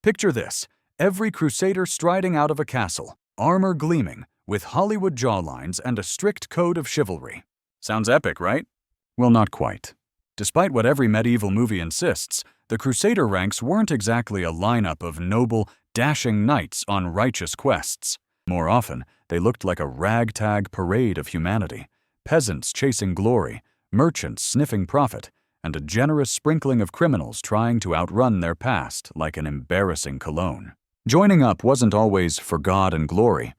Picture this: every crusader striding out of a castle, armor gleaming, with Hollywood jawlines and a strict code of chivalry. Sounds epic, right? Well, not quite. Despite what every medieval movie insists, the crusader ranks weren't exactly a lineup of noble, dashing knights on righteous quests. More often, they looked like a ragtag parade of humanity: peasants chasing glory, merchants sniffing profit, and a generous sprinkling of criminals trying to outrun their past like an embarrassing cologne. Joining up wasn't always for God and glory.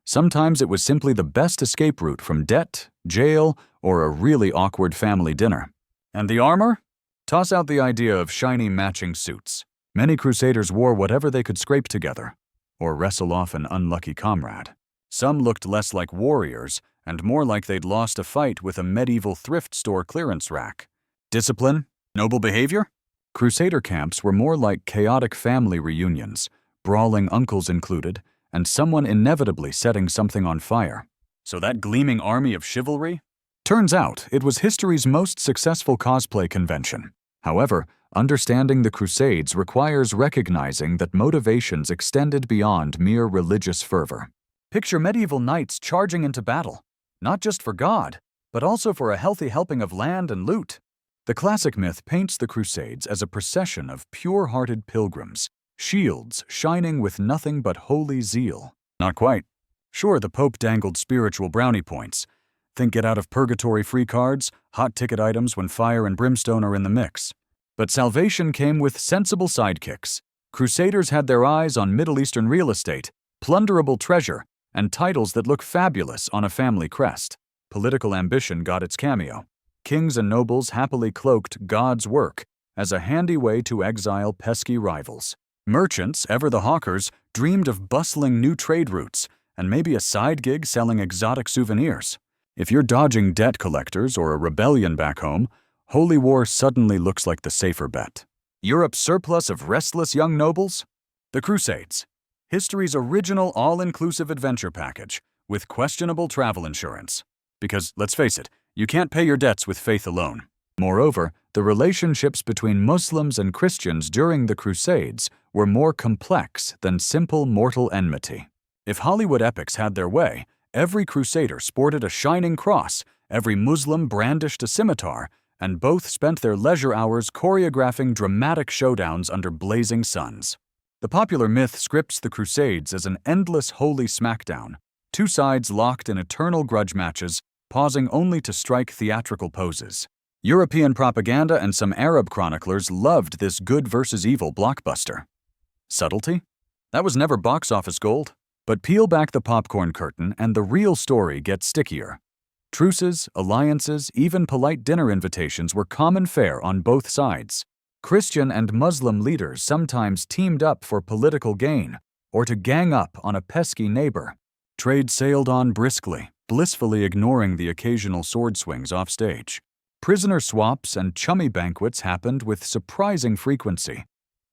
Sometimes it was simply the best escape route from debt, jail, or a really awkward family dinner. And the armor? Toss out the idea of shiny matching suits. Many crusaders wore whatever they could scrape together, or wrestle off an unlucky comrade. Some looked less like warriors and more like they'd lost a fight with a medieval thrift store clearance rack. Discipline? Noble behavior? Crusader camps were more like chaotic family reunions, brawling uncles included, and someone inevitably setting something on fire. So that gleaming army of chivalry? Turns out it was history's most successful cosplay convention. However, understanding the Crusades requires recognizing that motivations extended beyond mere religious fervor. Picture medieval knights charging into battle, not just for God, but also for a healthy helping of land and loot. The classic myth paints the Crusades as a procession of pure-hearted pilgrims, shields shining with nothing but holy zeal. Not quite. Sure, the Pope dangled spiritual brownie points. Think get out of purgatory free cards, hot ticket items when fire and brimstone are in the mix. But salvation came with sensible sidekicks. Crusaders had their eyes on Middle Eastern real estate, plunderable treasure, and titles that look fabulous on a family crest. Political ambition got its cameo. Kings and nobles happily cloaked God's work as a handy way to exile pesky rivals. Merchants, ever the hawkers, dreamed of bustling new trade routes and maybe a side gig selling exotic souvenirs. If you're dodging debt collectors or a rebellion back home, Holy War suddenly looks like the safer bet. Europe's surplus of restless young nobles? The Crusades. History's original all-inclusive adventure package with questionable travel insurance. Because, let's face it, you can't pay your debts with faith alone. Moreover, the relationships between Muslims and Christians during the Crusades were more complex than simple mortal enmity. If Hollywood epics had their way, every crusader sported a shining cross, every Muslim brandished a scimitar, and both spent their leisure hours choreographing dramatic showdowns under blazing suns. The popular myth scripts the Crusades as an endless holy smackdown, two sides locked in eternal grudge matches, pausing only to strike theatrical poses. European propaganda and some Arab chroniclers loved this good versus evil blockbuster. Subtlety? That was never box office gold. But peel back the popcorn curtain and the real story gets stickier. Truces, alliances, even polite dinner invitations were common fare on both sides. Christian and Muslim leaders sometimes teamed up for political gain or to gang up on a pesky neighbor. Trade sailed on briskly, blissfully ignoring the occasional sword swings offstage. Prisoner swaps and chummy banquets happened with surprising frequency.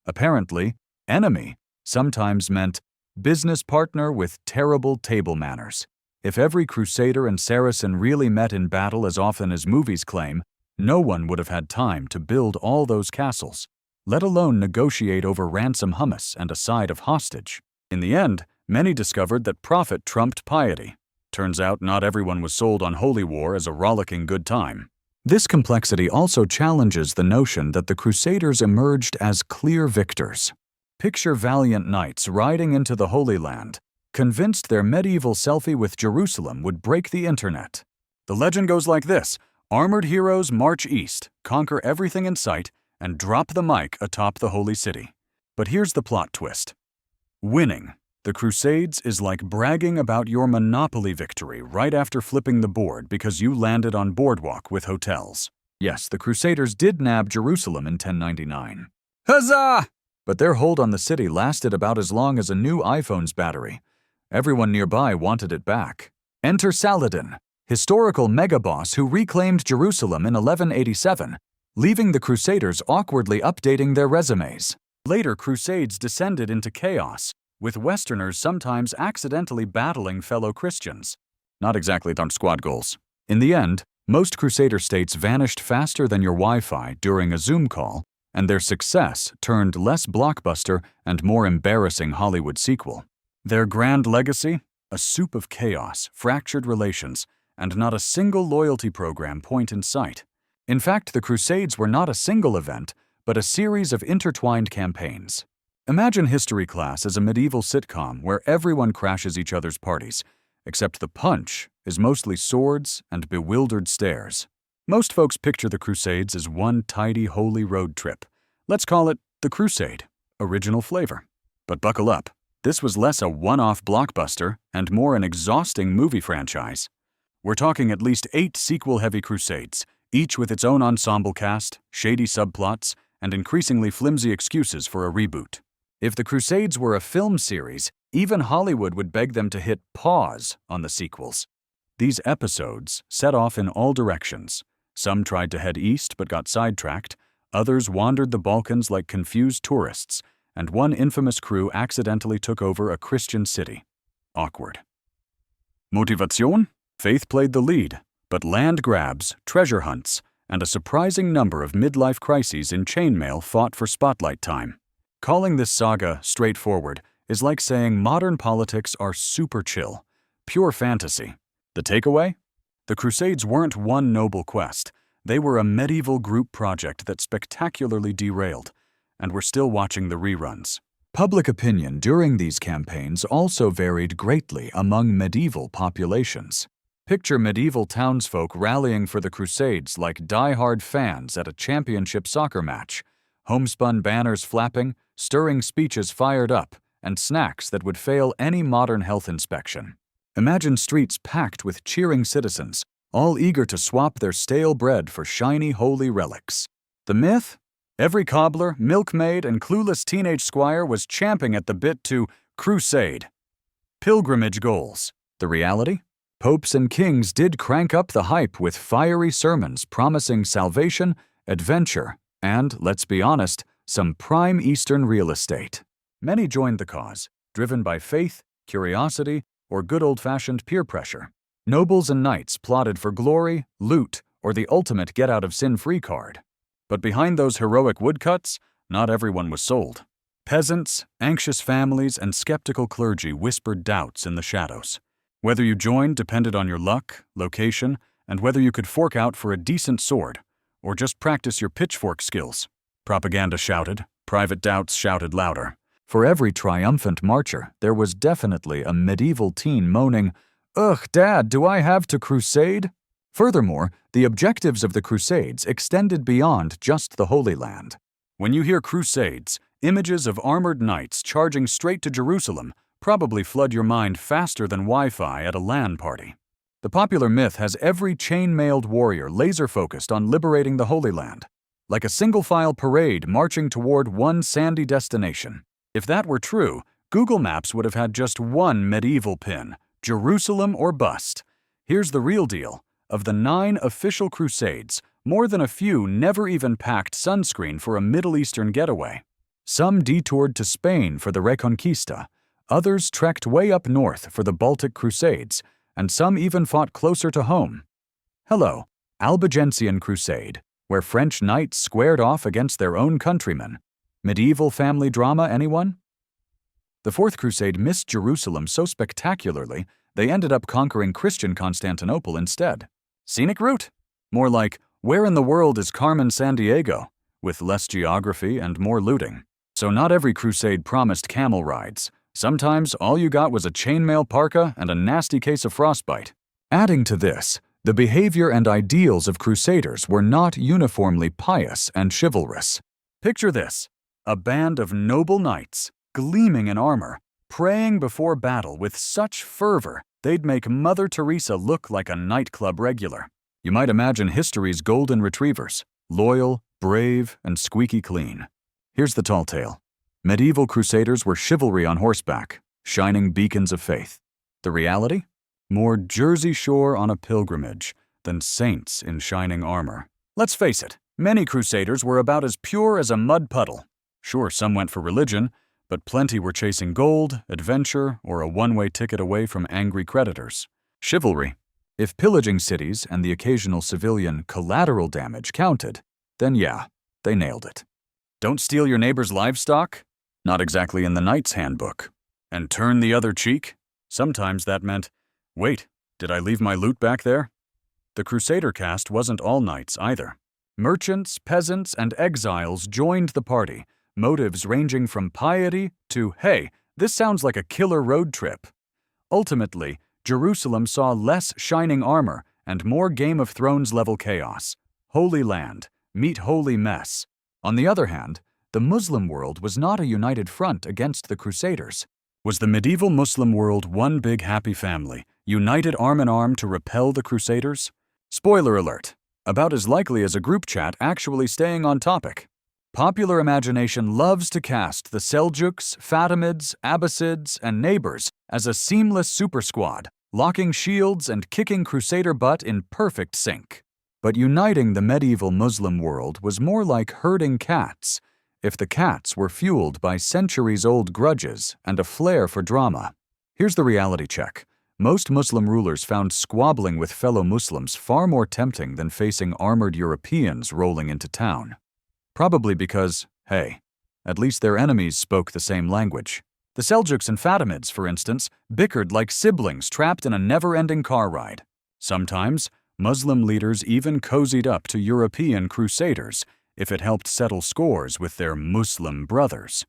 Apparently, enemy sometimes meant business partner with terrible table manners. If every crusader and Saracen really met in battle as often as movies claim, no one would have had time to build all those castles, let alone negotiate over ransom hummus and a side of hostage. In the end, many discovered that profit trumped piety. Turns out not everyone was sold on Holy War as a rollicking good time. This complexity also challenges the notion that the Crusaders emerged as clear victors. Picture valiant knights riding into the Holy Land, convinced their medieval selfie with Jerusalem would break the internet. The legend goes like this: armored heroes march east, conquer everything in sight, and drop the mic atop the holy city. But here's the plot twist. Winning the Crusades is like bragging about your Monopoly victory right after flipping the board because you landed on boardwalk with hotels. Yes, the Crusaders did nab Jerusalem in 1099. Huzzah! But their hold on the city lasted about as long as a new iPhone's battery. Everyone nearby wanted it back. Enter Saladin, historical megaboss who reclaimed Jerusalem in 1187, leaving the Crusaders awkwardly updating their resumes. Later Crusades descended into chaos, with Westerners sometimes accidentally battling fellow Christians. Not exactly their squad goals. In the end, most Crusader states vanished faster than your Wi-Fi during a Zoom call, and their success turned less blockbuster and more embarrassing Hollywood sequel. Their grand legacy? A soup of chaos, fractured relations, and not a single loyalty program point in sight. In fact, the Crusades were not a single event, but a series of intertwined campaigns. Imagine history class as a medieval sitcom where everyone crashes each other's parties, except the punch is mostly swords and bewildered stares. Most folks picture the Crusades as one tidy, holy road trip. Let's call it the Crusade, original flavor. But buckle up, this was less a one-off blockbuster and more an exhausting movie franchise. We're talking at least 8 sequel-heavy Crusades, each with its own ensemble cast, shady subplots, and increasingly flimsy excuses for a reboot. If the Crusades were a film series, even Hollywood would beg them to hit pause on the sequels. These episodes set off in all directions. Some tried to head east but got sidetracked, others wandered the Balkans like confused tourists, and one infamous crew accidentally took over a Christian city. Awkward. Motivation? Faith played the lead, but land grabs, treasure hunts, and a surprising number of midlife crises in chainmail fought for spotlight time. Calling this saga straightforward is like saying modern politics are super chill, pure fantasy. The takeaway? The Crusades weren't one noble quest. They were a medieval group project that spectacularly derailed, and we're still watching the reruns. Public opinion during these campaigns also varied greatly among medieval populations. Picture medieval townsfolk rallying for the Crusades like die-hard fans at a championship soccer match, homespun banners flapping, stirring speeches fired up, and snacks that would fail any modern health inspection. Imagine streets packed with cheering citizens, all eager to swap their stale bread for shiny holy relics. The myth? Every cobbler, milkmaid, and clueless teenage squire was champing at the bit to crusade. Pilgrimage goals. The reality? Popes and kings did crank up the hype with fiery sermons promising salvation, adventure, and, let's be honest, some prime Eastern real estate. Many joined the cause, driven by faith, curiosity, or good old-fashioned peer pressure. Nobles and knights plotted for glory, loot, or the ultimate get-out-of-sin-free card. But behind those heroic woodcuts, not everyone was sold. Peasants, anxious families, and skeptical clergy whispered doubts in the shadows. Whether you joined depended on your luck, location, and whether you could fork out for a decent sword, or just practice your pitchfork skills. Propaganda shouted, private doubts shouted louder. For every triumphant marcher, there was definitely a medieval teen moaning, "Ugh, Dad, do I have to crusade?" Furthermore, the objectives of the Crusades extended beyond just the Holy Land. When you hear Crusades, images of armored knights charging straight to Jerusalem probably flood your mind faster than Wi-Fi at a LAN party. The popular myth has every chain-mailed warrior laser-focused on liberating the Holy Land, like a single-file parade marching toward one sandy destination. If that were true, Google Maps would have had just one medieval pin, Jerusalem or bust. Here's the real deal. Of the 9 official Crusades, more than a few never even packed sunscreen for a Middle Eastern getaway. Some detoured to Spain for the Reconquista, others trekked way up north for the Baltic Crusades, and some even fought closer to home. Hello, Albigensian Crusade, where French knights squared off against their own countrymen. Medieval family drama, anyone? The Fourth Crusade missed Jerusalem so spectacularly, they ended up conquering Christian Constantinople instead. Scenic route? More like, where in the world is Carmen Sandiego? With less geography and more looting. So not every crusade promised camel rides. Sometimes all you got was a chainmail parka and a nasty case of frostbite. Adding to this, the behavior and ideals of crusaders were not uniformly pious and chivalrous. Picture this, a band of noble knights, gleaming in armor, praying before battle with such fervor they'd make Mother Teresa look like a nightclub regular. You might imagine history's golden retrievers, loyal, brave, and squeaky clean. Here's the tall tale. Medieval crusaders were chivalry on horseback, shining beacons of faith. The reality? More Jersey Shore on a pilgrimage than saints in shining armor. Let's face it, many crusaders were about as pure as a mud puddle. Sure, some went for religion, but plenty were chasing gold, adventure, or a one-way ticket away from angry creditors. Chivalry. If pillaging cities and the occasional civilian collateral damage counted, then yeah, they nailed it. Don't steal your neighbor's livestock? Not exactly in the knight's handbook. And turn the other cheek? Sometimes that meant, wait, did I leave my loot back there? The Crusader caste wasn't all knights either. Merchants, peasants, and exiles joined the party, motives ranging from piety to, hey, this sounds like a killer road trip. Ultimately, Jerusalem saw less shining armor and more Game of Thrones-level chaos. Holy land, meet holy mess. On the other hand, the Muslim world was not a united front against the Crusaders. Was the medieval Muslim world one big happy family, united arm in arm to repel the Crusaders? Spoiler alert, about as likely as a group chat actually staying on topic. Popular imagination loves to cast the Seljuks, Fatimids, Abbasids, and neighbors as a seamless super squad, locking shields and kicking Crusader butt in perfect sync. But uniting the medieval Muslim world was more like herding cats, if the cats were fueled by centuries-old grudges and a flair for drama. Here's the reality check. Most Muslim rulers found squabbling with fellow Muslims far more tempting than facing armored Europeans rolling into town. Probably because, hey, at least their enemies spoke the same language. The Seljuks and Fatimids, for instance, bickered like siblings trapped in a never-ending car ride. Sometimes, Muslim leaders even cozied up to European crusaders if it helped settle scores with their Muslim brothers.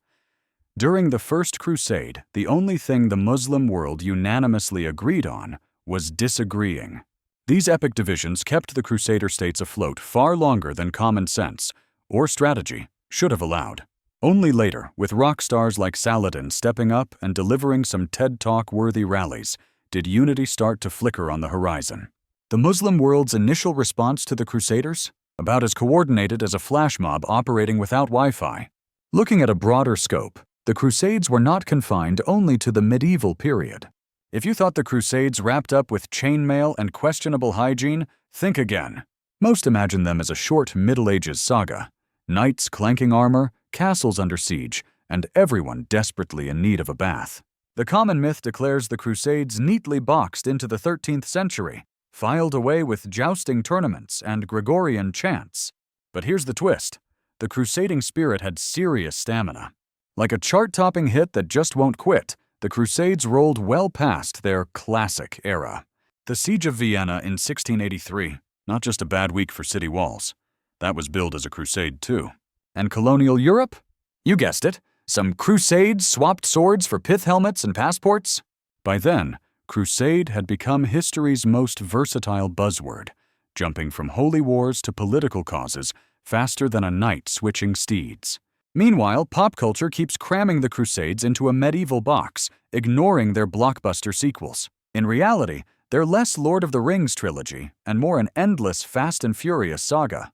During the First Crusade, the only thing the Muslim world unanimously agreed on was disagreeing. These epic divisions kept the Crusader states afloat far longer than common sense or strategy should have allowed. Only later, with rock stars like Saladin stepping up and delivering some TED Talk-worthy rallies, did unity start to flicker on the horizon. The Muslim world's initial response to the Crusaders? About as coordinated as a flash mob operating without Wi-Fi. Looking at a broader scope, the Crusades were not confined only to the medieval period. If you thought the Crusades wrapped up with chainmail and questionable hygiene, think again. Most imagine them as a short Middle Ages saga. Knights clanking armor, castles under siege, and everyone desperately in need of a bath. The common myth declares the Crusades neatly boxed into the 13th century, filed away with jousting tournaments and Gregorian chants. But here's the twist. The crusading spirit had serious stamina. Like a chart-topping hit that just won't quit, the Crusades rolled well past their classic era. The Siege of Vienna in 1683, not just a bad week for city walls. That was billed as a crusade too. And colonial Europe? You guessed it, some crusades swapped swords for pith helmets and passports. By then, crusade had become history's most versatile buzzword, jumping from holy wars to political causes faster than a knight switching steeds. Meanwhile, pop culture keeps cramming the Crusades into a medieval box, ignoring their blockbuster sequels. In reality, they're less Lord of the Rings trilogy and more an endless Fast and Furious saga.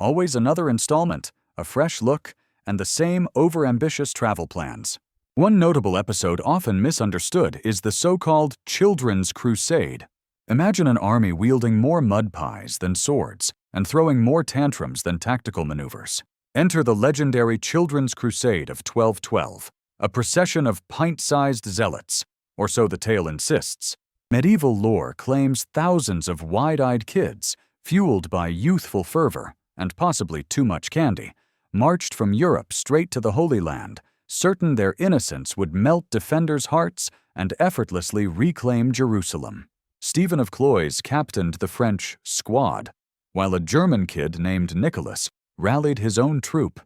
Always another installment, a fresh look, and the same overambitious travel plans. One notable episode often misunderstood is the so-called Children's Crusade. Imagine an army wielding more mud pies than swords and throwing more tantrums than tactical maneuvers. Enter the legendary Children's Crusade of 1212, a procession of pint-sized zealots, or so the tale insists. Medieval lore claims thousands of wide-eyed kids, fueled by youthful fervor and possibly too much candy, marched from Europe straight to the Holy Land, certain their innocence would melt defenders' hearts and effortlessly reclaim Jerusalem. Stephen of Cloyes captained the French squad, while a German kid named Nicholas rallied his own troop.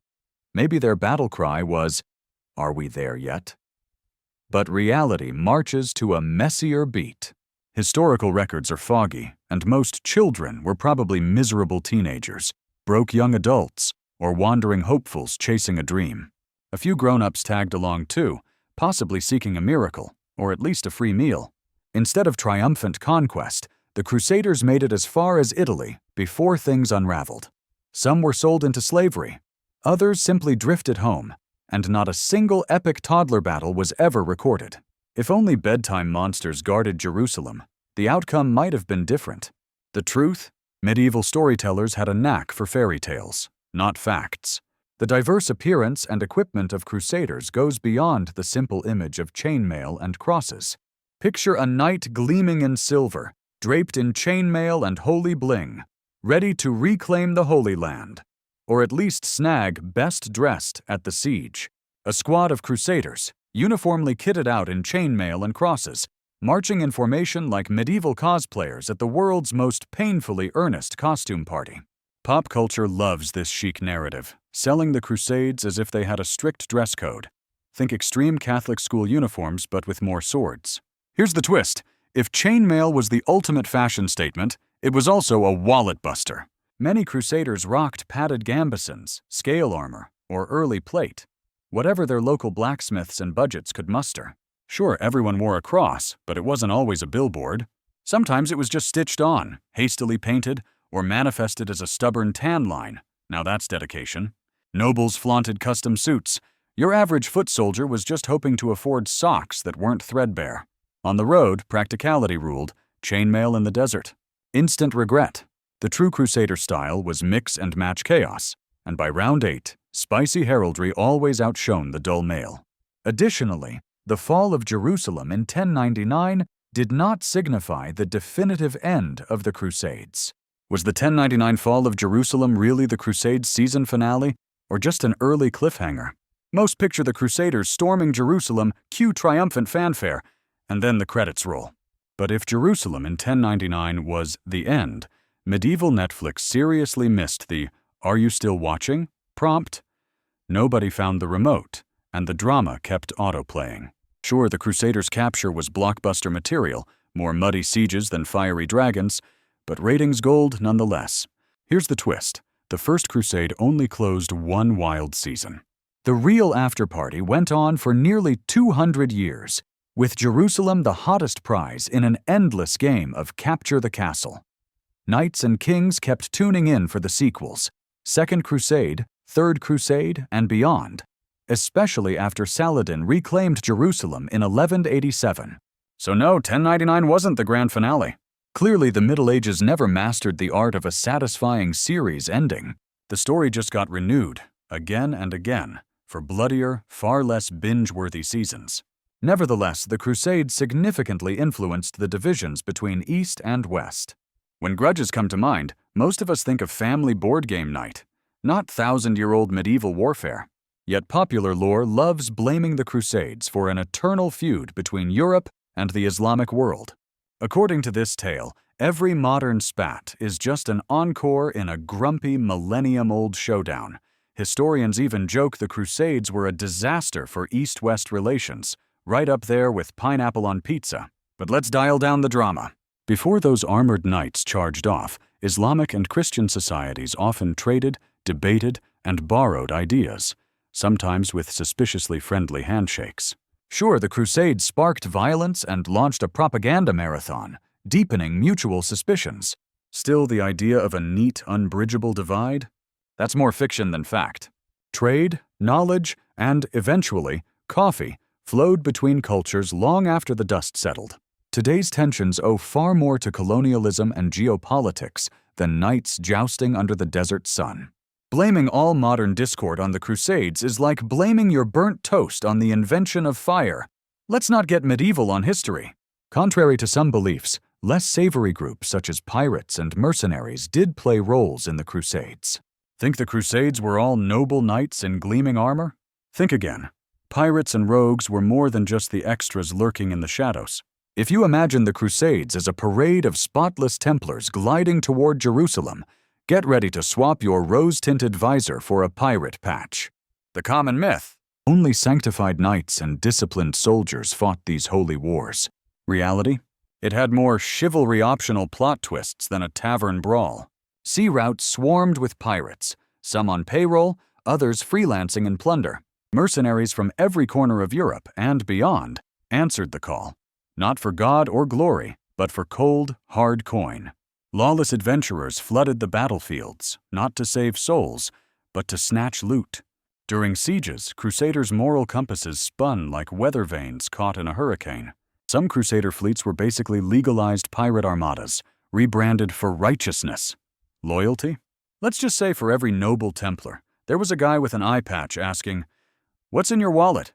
Maybe their battle cry was, "Are we there yet?" But reality marches to a messier beat. Historical records are foggy, and most children were probably miserable teenagers, broke young adults, or wandering hopefuls chasing a dream. A few grown-ups tagged along too, possibly seeking a miracle, or at least a free meal. Instead of triumphant conquest, the Crusaders made it as far as Italy before things unraveled. Some were sold into slavery, others simply drifted home, and not a single epic toddler battle was ever recorded. If only bedtime monsters guarded Jerusalem, the outcome might have been different. The truth? Medieval storytellers had a knack for fairy tales, not facts. The diverse appearance and equipment of Crusaders goes beyond the simple image of chainmail and crosses. Picture a knight gleaming in silver, draped in chainmail and holy bling, ready to reclaim the Holy Land. or at least snag best dressed at the siege. A squad of crusaders, uniformly kitted out in chainmail and crosses, marching in formation like medieval cosplayers at the world's most painfully earnest costume party. Pop culture loves this chic narrative, selling the Crusades as if they had a strict dress code. Think extreme Catholic school uniforms, but with more swords. Here's the twist. If chainmail was the ultimate fashion statement, it was also a wallet buster. Many crusaders rocked padded gambesons, scale armor, or early plate, whatever their local blacksmiths and budgets could muster. Sure, everyone wore a cross, but it wasn't always a billboard. Sometimes it was just stitched on, hastily painted, or manifested as a stubborn tan line. Now that's dedication. Nobles flaunted custom suits. Your average foot soldier was just hoping to afford socks that weren't threadbare. On the road, practicality ruled, chainmail in the desert. Instant regret. The true Crusader style was mix and match chaos, and by round 8, spicy heraldry always outshone the dull mail. Additionally, the fall of Jerusalem in 1099 did not signify the definitive end of the Crusades. Was the 1099 fall of Jerusalem really the Crusades' season finale, or just an early cliffhanger? Most picture the Crusaders storming Jerusalem, cue triumphant fanfare, and then the credits roll. But if Jerusalem in 1099 was the end, medieval Netflix seriously missed the "Are you still watching?" prompt. Nobody found the remote, and the drama kept autoplaying. Sure, the Crusaders' capture was blockbuster material, more muddy sieges than fiery dragons, but ratings gold nonetheless. Here's the twist. The First Crusade only closed one wild season. The real afterparty went on for nearly 200 years, with Jerusalem the hottest prize in an endless game of capture the castle. Knights and kings kept tuning in for the sequels, Second Crusade, Third Crusade, and beyond, especially after Saladin reclaimed Jerusalem in 1187. So no, 1099 wasn't the grand finale. Clearly, the Middle Ages never mastered the art of a satisfying series ending. The story just got renewed, again and again, for bloodier, far less binge-worthy seasons. Nevertheless, the Crusades significantly influenced the divisions between East and West. When grudges come to mind, most of us think of family board game night, not thousand-year-old medieval warfare. Yet popular lore loves blaming the Crusades for an eternal feud between Europe and the Islamic world. According to this tale, every modern spat is just an encore in a grumpy millennium-old showdown. Historians even joke the Crusades were a disaster for East-West relations, right up there with pineapple on pizza. But let's dial down the drama. Before those armored knights charged off, Islamic and Christian societies often traded, debated, and borrowed ideas, sometimes with suspiciously friendly handshakes. Sure, the Crusades sparked violence and launched a propaganda marathon, deepening mutual suspicions. Still, the idea of a neat, unbridgeable divide? That's more fiction than fact. Trade, knowledge, and, eventually, coffee flowed between cultures long after the dust settled. Today's tensions owe far more to colonialism and geopolitics than knights jousting under the desert sun. Blaming all modern discord on the Crusades is like blaming your burnt toast on the invention of fire. Let's not get medieval on history. Contrary to some beliefs, less savory groups such as pirates and mercenaries did play roles in the Crusades. Think the Crusades were all noble knights in gleaming armor? Think again. Pirates and rogues were more than just the extras lurking in the shadows. If you imagine the Crusades as a parade of spotless Templars gliding toward Jerusalem, get ready to swap your rose-tinted visor for a pirate patch. The common myth: only sanctified knights and disciplined soldiers fought these holy wars. Reality? It had more chivalry-optional plot twists than a tavern brawl. Sea routes swarmed with pirates, some on payroll, others freelancing in plunder. Mercenaries from every corner of Europe and beyond answered the call, not for God or glory, but for cold, hard coin. Lawless adventurers flooded the battlefields, not to save souls, but to snatch loot. During sieges, Crusaders' moral compasses spun like weather vanes caught in a hurricane. Some Crusader fleets were basically legalized pirate armadas, rebranded for righteousness. Loyalty? Let's just say for every noble Templar, there was a guy with an eye patch asking, "What's in your wallet?"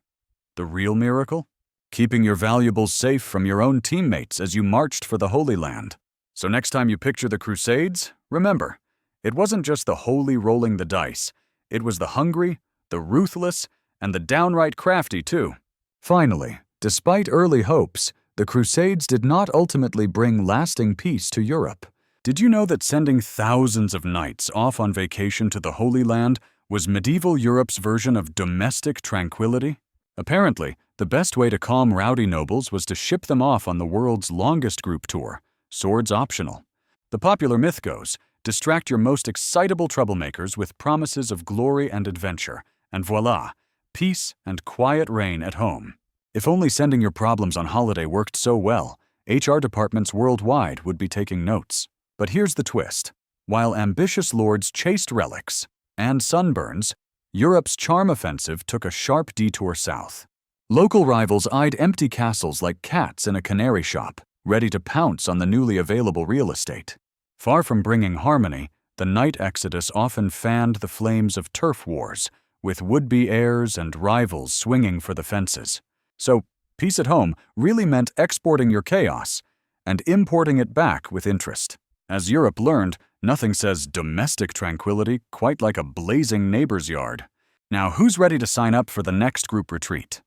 The real miracle? Keeping your valuables safe from your own teammates as you marched for the Holy Land. So next time you picture the Crusades, remember, It wasn't just the holy rolling the dice. It was the hungry, the ruthless, and the downright crafty, too. Finally, despite early hopes, the Crusades did not ultimately bring lasting peace to Europe. Did you know that sending thousands of knights off on vacation to the Holy Land was medieval Europe's version of domestic tranquility? Apparently, the best way to calm rowdy nobles was to ship them off on the world's longest group tour, swords optional. The popular myth goes, distract your most excitable troublemakers with promises of glory and adventure, and voila, peace and quiet reign at home. If only sending your problems on holiday worked so well, HR departments worldwide would be taking notes. But here's the twist. While ambitious lords chased relics and sunburns, Europe's charm offensive took a sharp detour south. Local rivals eyed empty castles like cats in a canary shop, ready to pounce on the newly available real estate. Far from bringing harmony, the knight exodus often fanned the flames of turf wars, with would-be heirs and rivals swinging for the fences. So, peace at home really meant exporting your chaos and importing it back with interest. As Europe learned, nothing says domestic tranquility quite like a blazing neighbor's yard. Now, who's ready to sign up for the next group retreat?